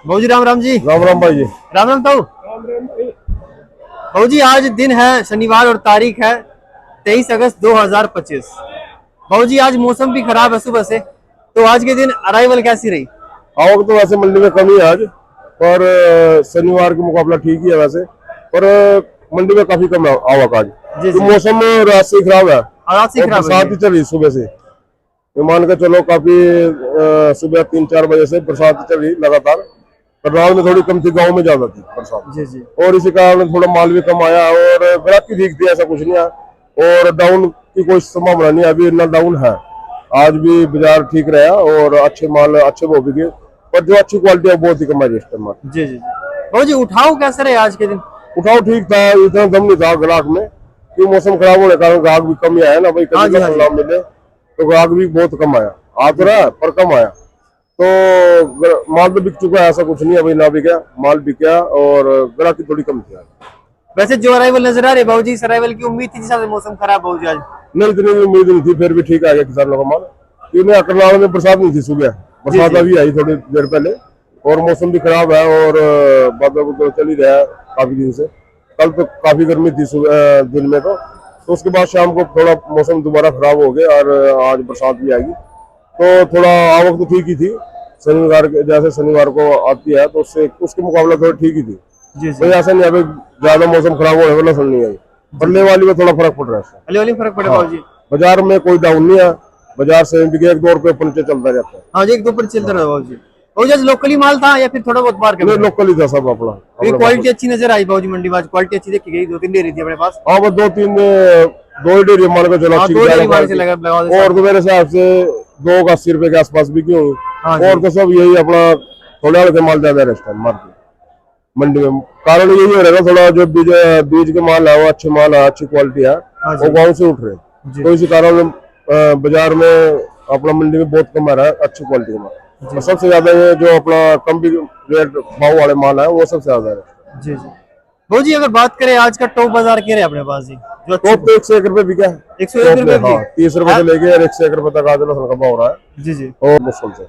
भाजी राम राम जी। राम राम भाई जी। राम राम ताऊ। भाजी आज दिन है शनिवार और तारीख है 23 अगस्त 2025। भाजी आज मौसम भी खराब है सुबह से, तो आज के दिन अराइवल कैसी रही? आवक तो वैसे मंडी में कमी है आज, पर शनिवार के मुकाबला ठीक ही है वैसे। पर मंडी में काफी कम है आवक आज। जी तो जी। मौसम रात से ही खराब है हालात से और खराब बरसात है। ही चल रही सुबह से। ये मान के चलो काफी सुबह 3-4 बजे से बरसात ही चल रही लगातार। पर रात में थोड़ी कम थी, गाँव में ज्यादा थी बरसात। जी जी। और इसी कारण थोड़ा माल भी कम आया और ग्राहकी ठीक थी, ऐसा कुछ नहीं है। और डाउन की कोई संभावना नहीं है, अभी इतना डाउन है। आज भी बाजार ठीक रहा और अच्छे माल अच्छे भाव बिके, पर जो अच्छी क्वालिटी है बहुत ही कम है इस टाइम। जी जी। भाजी उठाओ कैसे रहे आज के दिन? उठाओ ठीक था, इतना दम नहीं था ग्राहक में, कि मौसम खराब होने के कारण ग्राहक भी कम ही आया ना भाई। हाँ कभी जी, का हाँ जी। लाभ मिले तो ग्राहक भी बहुत कम आया। आ तो रहा है पर कम आया। तो माल तो बिक चुका है, ऐसा कुछ नहीं है भाई ना बिका, माल बिका और ग्राहकी थोड़ी कम थी। वैसे जो अराइवल नजर आ रहे भाजी, इस अराइवल की उम्मीद थी जिस हिसाब से मौसम खराब भाजी आज? नहीं, इतनी भी उम्मीद नहीं थी, फिर भी ठीक आ गया किसानों का माल। क्योंकि करनाल में बरसात नहीं थी सुबह, बरसात जी। अभी आई थोड़ी देर पहले। और मौसम भी खराब है और बादल बुदल चल ही रहा है काफी दिन से। कल तो काफी गर्मी थी सुबह दिन में, तो उसके बाद शाम को थोड़ा मौसम दोबारा खराब हो गया और आज बरसात भी आएगी। तो थोड़ा आवक तो ठीक ही थी, शनिवार जैसे शनिवार को आती है तो उससे उसके मुकाबले थोड़ी ठीक ही थी। जी कोई जी। ऐसा नहीं है ज्यादा मौसम खराब होने वाला सुन नहीं आई। पल्ले वाली में थोड़ा फर्क पड़ रहा है। अली वाली फर्क पड़े हाँ, भाजी? बाजार में कोई डाउन नहीं है, बाजार से भी 1-2 रुपए पर नीचे चलता रहता है। हाँ जी, एक दो पर चलता रहा भाजी। भाजी आज लोकली माल था या फिर थोड़ा बहुत बाहर का? लोकल ही था सब अपना। क्वालिटी अच्छी नजर आई भाजी मंडी में आज? क्वालिटी अच्छी देखी गई? 2-3 डेयरी थी अपने पास। हाँ, बस 2 ही डेरी मान के चलो हाँ, अच्छी 2 डेयरी मान क्वालिटी। से लगा दे और साथ। तो मेरे हिसाब से 2 का 80 रुपए के आसपास बिकी होगी। हाँ जी। और तो सब यही अपना थोड़े हल्के माल ज्यादा रेस्ट मार्केट मंडी में। कारण यही हो रहा है ना, थोड़ा जो बीज के माल है वो अच्छे माल है, अच्छी क्वालिटी है, हाँ जी। वो गाँव से उठ रहे। जी। तो इसी कारण बाजार में अपना मंडी में बहुत कम आ रहा है अच्छी क्वालिटी का माल। और सबसे ज्यादा ये जो अपना कम भी रेट भाव वाले माल है वो सबसे ज्यादा है। जी जी। भाजी अगर बात करें आज का टॉप बाजार क्या है अपने पास जी? जो टॉप तो 101 रुपए बिका है। 101 रुपए हाँ, 30 रुपए से लेके 101 रुपए तक आज लहसुन का भाव रहा है। जी जी। और मुश्किल से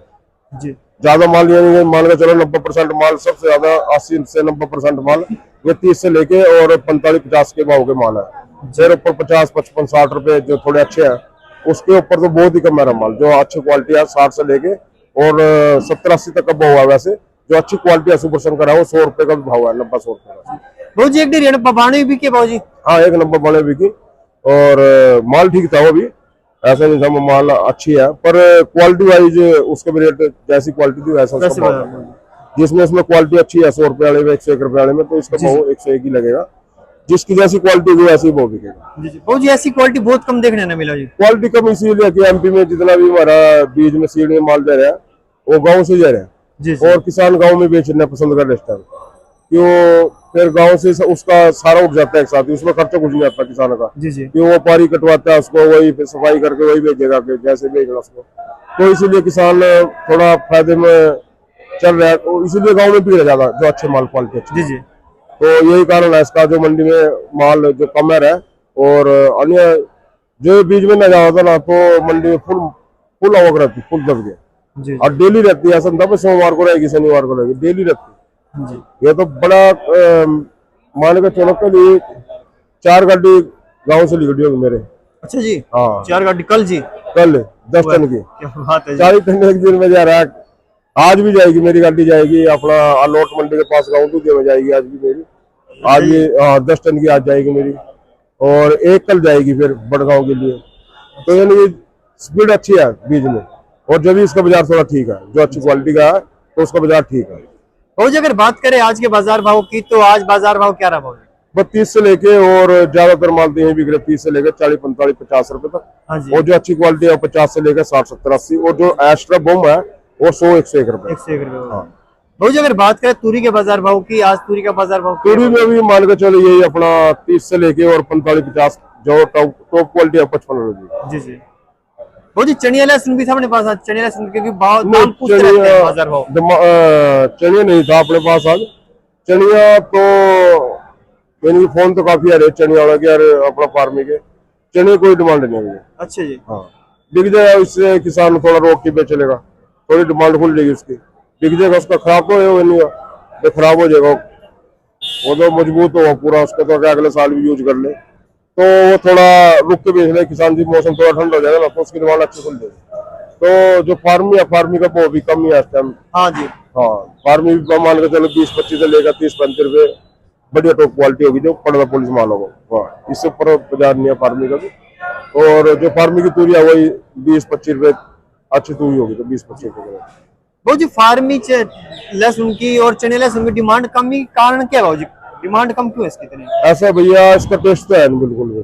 जी ज्यादा माल ये मान के चलो 90% माल, सबसे ज्यादा 80 से 90% माल ये 30 से लेके और 45-50 के भाव के माल है। फिर ऊपर 50-55-60 रुपए जो थोड़े अच्छे हैं, उसके ऊपर तो बहुत ही कम है माल। जो अच्छी क्वालिटी है 60 से लेके और 70-80 तक का भाव है। वैसे जो अच्छी क्वालिटी है सुपर शंकर है वो 100 रुपए का भी भाव है, 90-100 रुपए का। भाजी एक डेढ़ पबाने भी के भाजी? हाँ, 1 नंबर बड़े बिकी और माल ठीक था वो भी, ऐसा नहीं था। माल अच्छी है पर क्वालिटी वाइज उसके भी रेट जैसी क्वालिटी थी वैसा उसका भाव है। जिसमें इसमें क्वालिटी अच्छी है 100 रुपए वाले में, 101 रुपए वाले में, तो इसका भाव 101 ही लगेगा। जिसकी जैसी क्वालिटी होगी वैसी भाव बिकेगा। जी जी। भाजी ऐसी क्वालिटी बहुत कम देखने न मिला जी। क्वालिटी कम इसीलिए कि एमपी में जितना भी हमारा बीज में सीड में माल दे रहा है वो गाँव से दे रहे हैं। जी जी। और किसान गाँव में बेचना पसंद कर रहे हैं क्यों, फिर गाँव से उसका सारा उठ जाता है एक साथ ही, उसमें खर्चा कुछ नहीं आता किसानों का। जी जी। कि वो पारी कटवाता है उसको, वही सफाई करके वही बेचेगा कि जैसे बेचना उसको। तो इसीलिए किसान थोड़ा फायदे में चल रहा है, तो इसीलिए गाँव में बिक ज्यादा जो अच्छे माल क्वालिटी अच्छी। जी जी। तो यही कारण है इसका, जो मंडी में माल जो कम है और अन्य जो बीज में न जाता था ना, तो मंडी में फुल आवक रहती, फुल दब गया। जी और डेली रहती है, ऐसा नहीं था सोमवार को रहेगी शनिवार को रहेगी, डेली रहती। जी। ये तो बड़ा मान के चलो के लिए 4 गाड़ी गाँव से निकली होगी मेरे। अच्छा जी। हाँ, 4 गाड़ी कल जी? कल 10 टन की। क्या बात है जी। 40 टन एक दिन में जा रहा है। आज भी जाएगी मेरी गाड़ी, जाएगी अपना अलोट मंडी के पास गाँव दूधिया में जाएगी आज भी मेरी। आज ये 10 टन की आज जाएगी मेरी और एक कल जाएगी फिर बड़गांव के लिए। तो यानी स्पीड अच्छी है बीज में, और जब भी इसका बाजार थोड़ा ठीक है, जो अच्छी क्वालिटी का है तो उसका बाजार ठीक है। भाजी अगर बात करें आज के बाजार भाव की, तो आज बाजार भाव क्या रहा भाजी? 32 से लेके और ज्यादातर माल तो यही बिक रहे 30 से लेकर 40-45-50 रुपए तक। हाँ जी। और जो अच्छी क्वालिटी है 50 से लेकर 60-70-80, और जो एक्स्ट्रा बम है वो 100-101 रुपए। 101 रुपए। हाँ। भाजी अगर बात करें तूरी के बाजार भाव की, आज तूरी का बाजार भाव तूरी में भी मान के चलो यही अपना 30 से लेके और 45-50 जो टॉप क्वालिटी है 55 रुपए। जी जी। भाजी चनिया लहसुन भी था अपने पास आज? चनिया लहसुन क्योंकि भाव नहीं, दाम पूछते रहते हैं बाजार भाव। चनिया नहीं था अपने पास आज। चनिया तो यानी फोन तो काफी आ रहे चनिया वाला के, यार अपना फार्मिंग के चने कोई डिमांड नहीं है। अच्छा जी। हाँ, बिक जाएगा, इससे किसान थोड़ा रोक के बेच लेगा, थोड़ी डिमांड खुल जाएगी उसकी। बिक जाएगा उसका, खराब तो नहीं हो, तो खराब हो जाएगा वो तो मजबूत हो पूरा, उसका तो अगले साल भी यूज कर ले, तो वो थोड़ा रुक के बेच ले किसान जी, मौसम थोड़ा ठंड हो जाएगा ना तो उसकी डिमांड अच्छी खुल जाएगी। तो जो फार्मी है, फार्मी का भाव भी कम ही है इस टाइम। हाँ जी। हाँ, फार्मी भी मान के चलो 20-25 से लेकर 30-35 रुपए, बढ़िया टॉप क्वालिटी होगी जो पड़दा पुलिस माल होगा। हाँ, इससे ऊपर बाजार नहीं है फार्मी का भी। और जो फार्मी की तूरी है वही 20-25 रुपए, अच्छी तूरी होगी तो 20-25 रुपए। भाऊ जी फार्मी लहसुन की और चने लहसुन की डिमांड कम ही कारण क्या है भाऊ जी? डिमांड कम क्यों है इसकी इतनी? ऐसा भैया, इसका टेस्ट तो है नहीं बिल्कुल भी।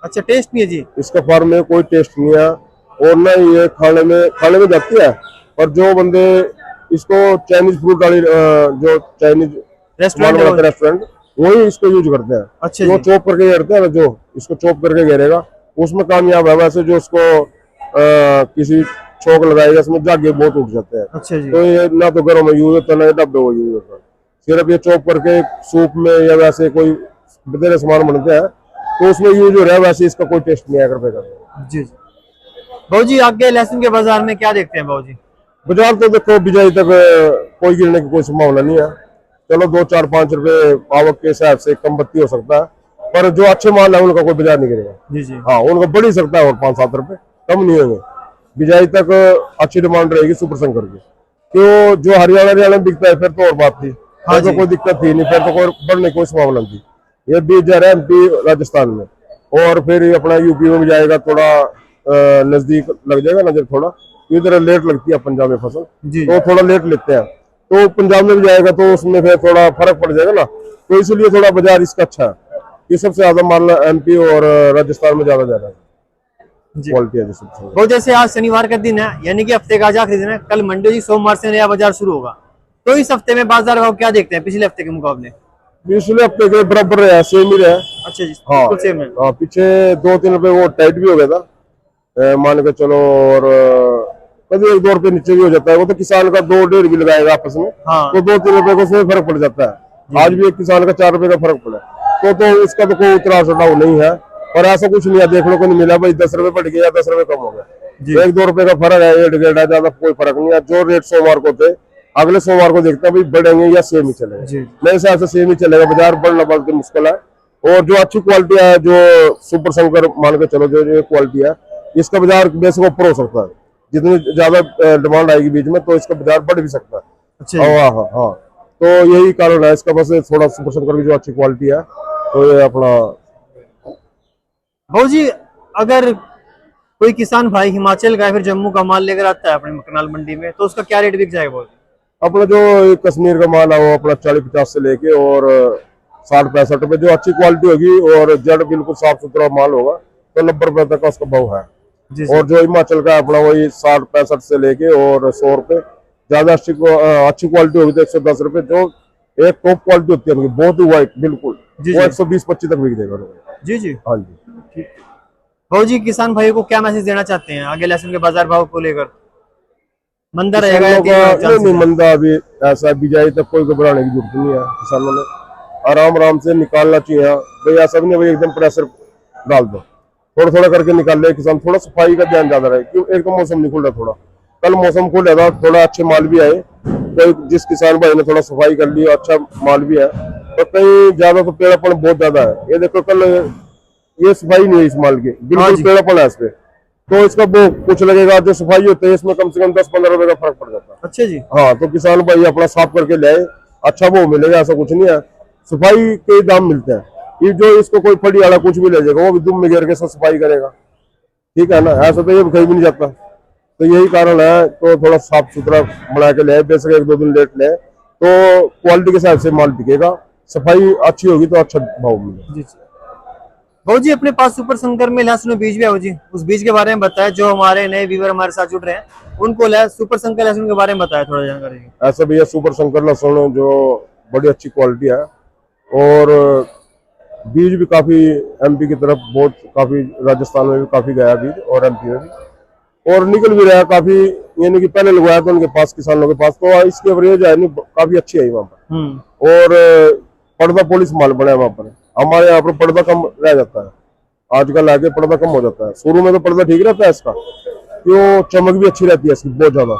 अच्छा, टेस्ट नहीं है जी? इसका फार्म में कोई टेस्ट नहीं है, और ना ये खाने में जाती है, पर जो बंदे इसको चाइनीज फ्रूट वाली जो चाइनीज रेस्टोरेंट वही इसको यूज करते हैं। अच्छा, वो चॉप करके घेरते हैं ना, जो इसको चॉप करके घेरेगा उसमें कामयाब है। वैसे जो उसको किसी चौक लगाएगा इसमें जागे बहुत उठ जाते हैं। अच्छा जी। तो ये ना तो घरों में यूज होता है ना ये डब्बे में यूज होता है। सिर्फ ये चॉप करके सूप में या वैसे कोई बतेरे सामान बनते हैं तो उसमें यूज हो रहा है, वैसे इसका कोई टेस्ट नहीं है रुपए का। जी भाऊ जी, आगे लहसुन के बाजार में क्या देखते हैं भाऊ जी? बाजार तो देखो बिजाई तक कोई गिरने की कोई संभावना नहीं है। चलो 2-4-5 रुपए आवक के हिसाब से कम बत्ती हो सकता है, पर जो अच्छे माल है उनका कोई बाजार नहीं गिरेगा। जी जी। हाँ, उनका बढ़ ही सकता है और 5-7 रुपए कम नहीं होंगे। बिजाई तक अच्छी डिमांड रहेगी सुपर शंकर की, क्यों जो हरियाणा में बिकता है फिर तो और बात थी। हाँ तो कोई दिक्कत थी नहीं, फिर तो कोई बढ़ने की कोई संभावना थी। ये बीज जा रहा है एमपी राजस्थान में, और फिर ये अपना यूपी में भी जाएगा, थोड़ा नजदीक लग जाएगा नजर थोड़ा, इधर लेट लगती है पंजाब में फसल, तो थोड़ा लेट लेते हैं, तो पंजाब में भी जाएगा तो उसमें फिर थोड़ा फर्क पड़ जाएगा ना, तो इसलिए थोड़ा बाजार इसका अच्छा है। ये सबसे ज्यादा माल एमपी और राजस्थान में ज्यादा जा रहा है क्वालिटी है सबसे। वो जैसे आज शनिवार का दिन है, यानी कि हफ्ते का आज आखिरी दिन है, कल मंडे जी सोमवार से नया बाजार शुरू होगा, तो इस हफ्ते में बाजार भाव क्या देखते हैं पिछले हफ्ते के मुकाबले? पिछले हफ्ते के बराबर रहा, सेम ही रहा। अच्छा जी। हाँ, सेम है। हाँ, पीछे 2-3 रुपए वो टाइट भी हो गया था, मान के चलो, और कभी 1-2 रुपए नीचे भी हो जाता है। वो तो किसान का 2-1.5 भी लगाएगा आपस में, हाँ। तो 2-3 रुपए को उसमें फर्क पड़ जाता है। आज भी एक किसान का 4 रुपए का फर्क पड़ा, तो इसका तो कोई उतराव चढ़ाव नहीं है, और ऐसा कुछ नहीं है देखने को नहीं मिला भाई 10 रुपए बढ़ गया या 10 रुपए कम हो गया। 1-2 रुपए का फर्क है, 1.5 है, ज्यादा कोई फर्क नहीं है। जो रेट सोमवार को थे अगले सोमवार को देखते हैं भाई बढ़ेंगे या सेम ही चलेगा। मेरे हिसाब से सेम ही चलेगा, बाजार बढ़ना बहुत मुश्किल है। और जो अच्छी क्वालिटी है, जो सुपर शंकर मान के चलो, जो क्वालिटी है, इसका बाजार बेसिक ऊपर हो सकता है। जितनी ज्यादा डिमांड आएगी बीच में तो इसका बाजार बढ़ भी सकता है। अच्छा। हाँ हाँ, तो यही कारण है इसका, बस थोड़ा सुपर शंकर की जो अच्छी क्वालिटी है तो ये अपना। भाऊ जी, अगर कोई किसान भाई हिमाचल का या फिर जम्मू का माल लेकर आता है अपनी करनाल मंडी में, तो उसका क्या रेट बिक जाएगा भाऊ जी? अपना जो कश्मीर का माल है वो अपना 40-50 से लेके और 60-65 रुपए, जो अच्छी क्वालिटी होगी और जड़ बिल्कुल साफ सुथरा माल होगा तो 90 रुपए तक का उसका भाव है। और जो हिमाचल का अपना वही 60-65 से लेके और 100 रुपए, ज्यादा अच्छी क्वालिटी होगी तो 110 रुपए। जो एक टॉप क्वालिटी होती है उनकी, बहुत ही वाइट बिल्कुल, वो 120-25 तक बिक जाएगा। जी जी। हाँ जी। भाऊ जी, किसान भाई को क्या मैसेज देना चाहते हैं आगे लहसुन के बाजार भाव को लेकर? मंदा रहेगा या नहीं, मंदा अभी ऐसा बिजाई तक कोई घबराने की जरूरत नहीं है। किसानों ने आराम से निकालना चाहिए भाई, ऐसा भी नहीं भाई एकदम प्रेशर डाल दो, थोड़ा थोड़ा करके निकाल ले किसान। थोड़ा सफाई का ध्यान ज्यादा रहे, क्यों एक तो मौसम नहीं खुल रहा, थोड़ा कल मौसम खुल रहा था, थोड़ा अच्छे माल भी आए, कोई जिस किसान भाई ने थोड़ा सफाई कर ली अच्छा माल भी है, और कहीं ज्यादा तो पेड़ापन बहुत ज्यादा है। ये देखो कल ये सफाई नहीं है इस माल की, बिल्कुल पेड़ापन है इस पे, तो इसका वो कुछ लगेगा। जो सफाई होती है इसमें कम से कम 10-15 रुपए का फर्क पड़ जाता है। अच्छा जी। हाँ, तो किसान भाई अपना साफ करके ले आए, अच्छा वो मिलेगा, ऐसा कुछ नहीं है। सफाई के दाम मिलते हैं, ये जो इसको कोई फड़ी वाला कुछ भी ले जाएगा वो भी दुम में गिर के सब सफाई करेगा, ठीक है ना, ऐसा तो ये कहीं भी नहीं जाता। तो यही कारण है, तो थोड़ा साफ सुथरा बना के ले, बेशक 1-2 दिन लेट ले, तो क्वालिटी के हिसाब से माल बिकेगा। सफाई अच्छी होगी तो अच्छा भाव मिलेगा। भाऊ जी, अपने पास सुपर शंकर में लहसुन बीज भी है जी, उस बीज के बारे में बताया, जो हमारे नए व्यूअर हमारे साथ जुड़ रहे हैं उनको सुपर शंकर लहसुन के बारे में बताया थोड़ा जानकारी। ऐसा भैया सुपर शंकर लहसुन जो बड़ी अच्छी क्वालिटी है, और बीज भी काफी एमपी की तरफ बहुत, काफी राजस्थान में भी काफी गया बीज, और एमपी में भी, और निकल भी रहा है काफी। यानी कि पहले लगवाया था उनके पास, किसानों के पास, तो इसकी एवरेज है काफी अच्छी है वहाँ पर। और पर्दा पुलिस माल बना है वहाँ पर। हमारे यहाँ पर पर्दा कम रह जाता है, आजकल आगे पर्दा कम हो जाता है। शुरू में तो पर्दा ठीक रहता है इसका, क्यों चमक भी अच्छी रहती है इसकी बहुत ज्यादा,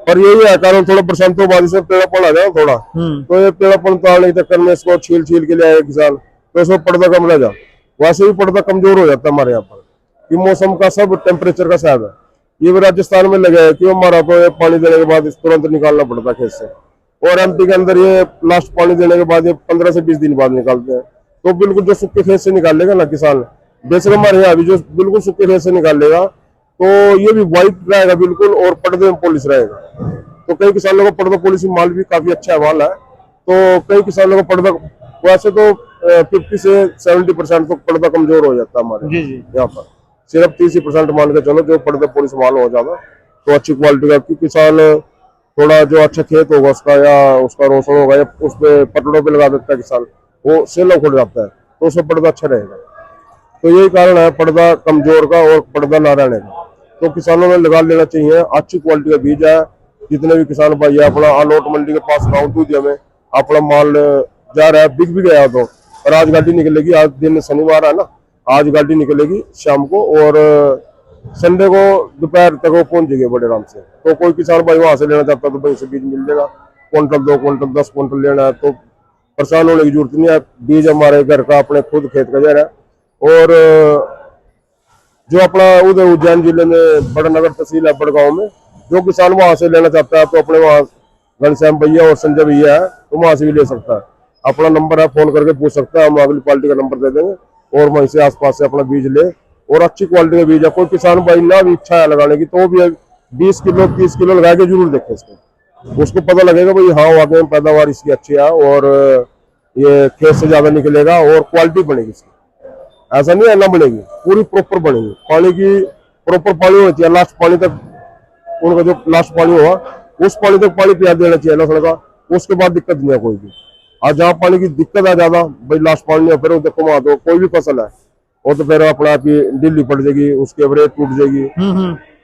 पर यही है कारण, थोड़ा बरसातों बाद इसमें पेड़ापन आ जाए थोड़ा, तो ये पेड़ापन ताड़ने के चक्कर में इसको छील छील के ले आए किसान, तो इसमें पर्दा कम रह जा, वैसे भी पर्दा कमजोर हो जाता है हमारे यहाँ पर। ये मौसम का सब टेम्परेचर का साहब है। ये भी राजस्थान में लगा है कि हमारा तो ये पानी देने के बाद तुरंत निकालना पड़ता है खेत से, और एमपी के अंदर ये लास्ट पानी देने के बाद ये 15 से 20 दिन बाद निकालते हैं। तो बिल्कुल जो सूखे खेत से निकालेगा ना किसान, बेशक हमारे यहाँ भी जो बिल्कुल सूखे खेत से निकालेगा तो ये भी व्हाइट रहेगा बिल्कुल, और पर्दे में पॉलिश रहेगा। तो कई किसानों को पर्दा पॉलिश माल भी काफी अच्छा माल है। तो कई किसानों को पर्दा, वैसे तो 50 से 70% तो पर्दा कमजोर हो जाता है हमारे यहाँ पर, सिर्फ 30% मान के चलो जो पर्दा पॉलिश माल हो जाता तो अच्छी क्वालिटी का। किसान थोड़ा जो अच्छा खेत होगा उसका, या उसका रोशन होगा, या उस पे पटड़ों पे लगा देता है किसान, वो सेल खुल जाता है, तो उसमें पर्दा अच्छा रहेगा। तो यही कारण है पर्दा कमजोर का और पर्दा ना रहने का। तो किसानों ने लगा लेना चाहिए, अच्छी क्वालिटी का बीज है। जितने भी किसान भाई है, अपना आलोट मंडी के पास गाँव दूधिया में अपना माल जा रहा है, बिक भी गया तो, और आज गाड़ी निकलेगी, आज दिन शनिवार है ना, आज गाड़ी निकलेगी शाम को, और संडे को दोपहर तक वो पहुंच जाएगी बड़े आराम से। तो कोई किसान भाई वहां से लेना चाहता है तो भाई से बीज मिल जाएगा, क्विंटल 2 क्विंटल 10 क्विंटल लेना है तो परेशान होने की जरूरत नहीं है। बीज हमारे घर का अपने खुद खेत का जर है। और जो अपना उधर उज्जैन जिले में बड़नगर तहसील है बड़गांव में, जो किसान वहां से लेना चाहता है तो अपने वहाँ घनश्याम भैया और संजय भैया है, तो वहां से भी ले सकता है। अपना नंबर है, फोन करके पूछ सकता है, हम अगली पार्टी का नंबर दे देंगे, और वहीं से आसपास से अपना बीज ले। और अच्छी क्वालिटी का बीज है। कोई किसान भाई ना भी इच्छा है लगाने की तो भी 20 किलो 30 किलो लगा के जरूर देखे इसको, उसको पता लगेगा भाई हाँ वाकई में पैदावार इसकी अच्छी है, और ये खेत से ज्यादा निकलेगा और क्वालिटी बनेगी इसकी। ऐसा नहीं है ना बनेगी, पूरी प्रॉपर बनेगी। पानी की प्रॉपर पानी होती है, लास्ट पानी तक उनका जो लास्ट पानी होगा उस पानी तक पानी पिया देना चाहिए लहसुन का, उसके बाद दिक्कत नहीं है कोई भी। आज जहाँ पानी की दिक्कत है ज्यादा भाई, लास्ट पानी नहीं है, फिर देखो वहां तो कोई भी फसल है वो तो फिर अपना आप ही ढीली पड़ जाएगी, उसकी एवरेज टूट जाएगी।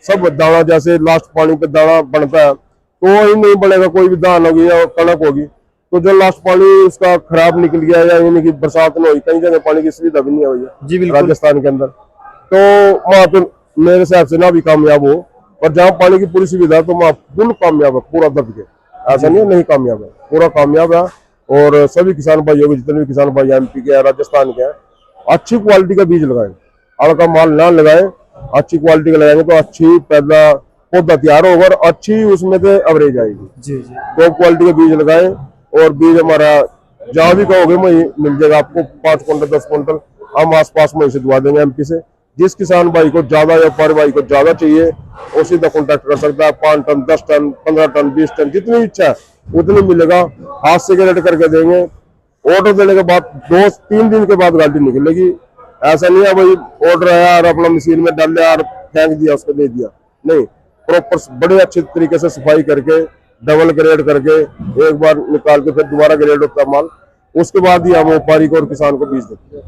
सब दाना जैसे लास्ट पानी पे दाना बनता है तो ही नहीं बनेगा, कोई भी दान होगी या कणक होगी। तो जो लास्ट पानी उसका खराब निकल गया, या यानी कि बरसात में हुई, कई जगह पानी की सुविधा भी नहीं है भैया राजस्थान के अंदर, तो वहां तो मेरे हिसाब से ना भी कामयाब हो। और जहाँ पानी की पूरी सुविधा तो वहाँ फुल कामयाब है, पूरा दब के, ऐसा नहीं है नहीं कामयाब है, पूरा कामयाब है। और सभी किसान भाइयों को, जितने भी किसान भाई एमपी के राजस्थान के हैं, अच्छी क्वालिटी का बीज लगाएं, हल्का माल ना लगाएं, अच्छी क्वालिटी का लगाएंगे तो अच्छी पैदा पौधा तैयार होगा और अच्छी उसमें से एवरेज आएगी। जी जी, तो क्वालिटी का बीज लगाएं। और बीज हमारा जहाँ भी कहोगे वहीं मिल जाएगा आपको, 5 क्विंटल 10 क्विंटल हम आसपास में से दुआ देंगे एमपी से। जिस किसान भाई को ज्यादा या व्यापारी भाई को ज्यादा चाहिए वो सीधा कॉन्टेक्ट कर सकता है। 5 टन 10 टन 15 टन 20 टन जितनी इच्छा है उतनी मिलेगा, हाथ से रेट करके देंगे। ऑर्डर देने के बाद 2-3 दिन के बाद गाड़ी निकलेगी। ऐसा नहीं है भाई ऑर्डर आया और अपना मशीन में डाल लिया और फेंक दिया, उसको दे दिया, नहीं, प्रॉपर बड़े अच्छे तरीके से सफाई करके डबल ग्रेड करके एक बार निकाल के फिर दोबारा ग्रेड होता है माल, उसके बाद ही हम व्यापारी को और किसान को बीज देते हैं।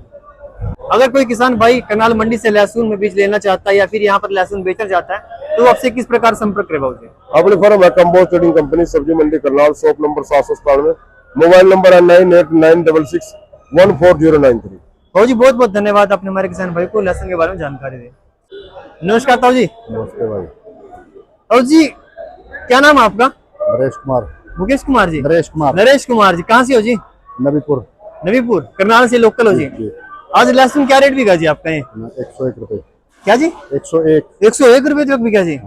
अगर कोई किसान भाई करनाल मंडी से लहसुन में बीज लेना चाहता है या फिर यहाँ पर लहसुन बेचना चाहता है तो आपसे किस प्रकार संपर्क करेगा उसे? अपनी फर्म है कंबोज ट्रेडिंग कंपनी, सब्जी मंडी Karnal, shop number 797, mobile number है 9896614093। ताऊ जी बहुत बहुत धन्यवाद, आपने हमारे किसान भाई को लहसुन के बारे में जानकारी दी। नमस्कार ताऊ जी। नमस्ते भाई। ताऊ जी क्या नाम है आपका? नरेश कुमार। मुकेश कुमार जी? नरेश कुमार। नरेश कुमार जी, कहाँ से हो जी? नबीपुर। नबीपुर करनाल से लोकल हो जी। आज लहसुन क्या रेट बिका जी आपका? 101 रुपए। क्या जी? 101 रुपए तक बिका जी।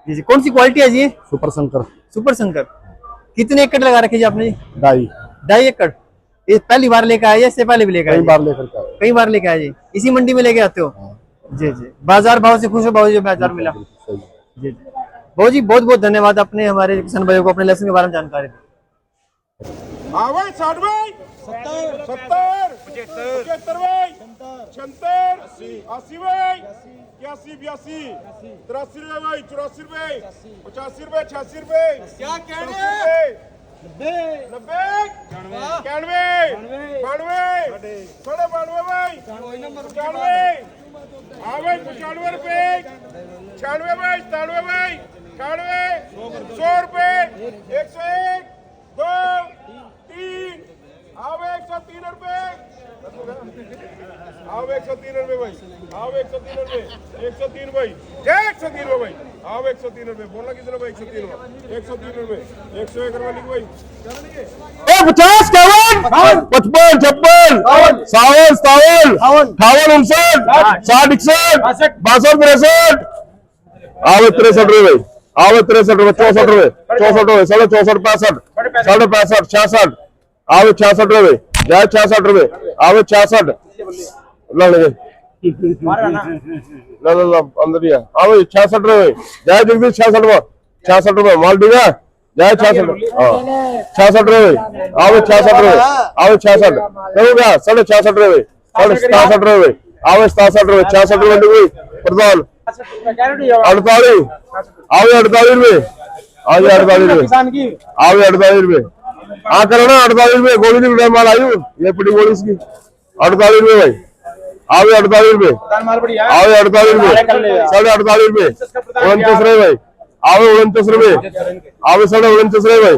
जी जी, कौन सी क्वालिटी है जी? सुपर शंकर। सुपर शंकर। कितने एकड़ लगा रखे जी आपने जी? 2.5 एकड़। ये पहली बार लेकर आए या इससे पहले भी लेकर आए? कई बार लेकर आए जी। इसी मंडी में लेके आते हो? जी जी। बाजार भाव से खुश हो भाव जो बाजार मिला? जी जी। बहुत जी बहुत बहुत धन्यवाद, अपने हमारे किसान भाइयों को अपने लहसुन के बारे में जानकारी दी। 60 70 75 76 80 भाई 81 82 83 रुपए भाई 84 रुपए 85 रुपए 86 रुपए क्या कहने 90 91 92 साढ़े 92 भाई 95 हाँ भाई 95 रुपए 96 भाई 97 भाई 98 100 रुपए 101 2 3 आओ 103 रुपए, आओ 103 रुपए भाई, आओ 103 रुपए 103 भाई 103 भाई। आओ 103 रुपए बोलना किसने भाई 103 रुपए 101 रुपए लिख भाई 50 51 55 56 57 58 59 60 61 62 63 आवे 63 रुपए आवे 63 रुपए 64 रुपए 64 रुपए 64 65 65 66 आवे 66 रुपए जाए 66 रुपए आवे 66 ला ले ला अंदर ही है आवे 66 रुपए जाए जगदीश 66 रुपए माल देगा जाए 66 66 रुपए आवे 66 रुपए आवे 66 करूँगा 66 रुपए 67 रुपए आवे 67 रुपए 66 रुपए प्रधान 48 आवे 48 रुपए आवे 48 रुपए आवे 48 रुपए हाँ करो ना 48 रुपए गोली नहीं माल आई ये पड़ी गोली इसकी 48 रुपए भाई आवे 48 रुपए आवे 48 रुपए 48 रुपए 29 रुपए भाई आवे 29 रुपए आवे 29 रुपए भाई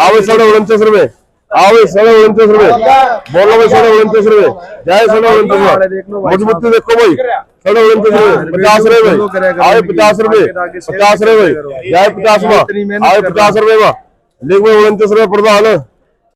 आवे 29 रुपए आवे 29 रुपए बोलो भाई 29 रुपए जाए 29 मजबूती देखो भाई 29 रुपए 50 रुपए आवे 50 रुपए 50 रुपए जाए 50 आवे 50 रुपए लिख भाई 29 रुपए प्रधान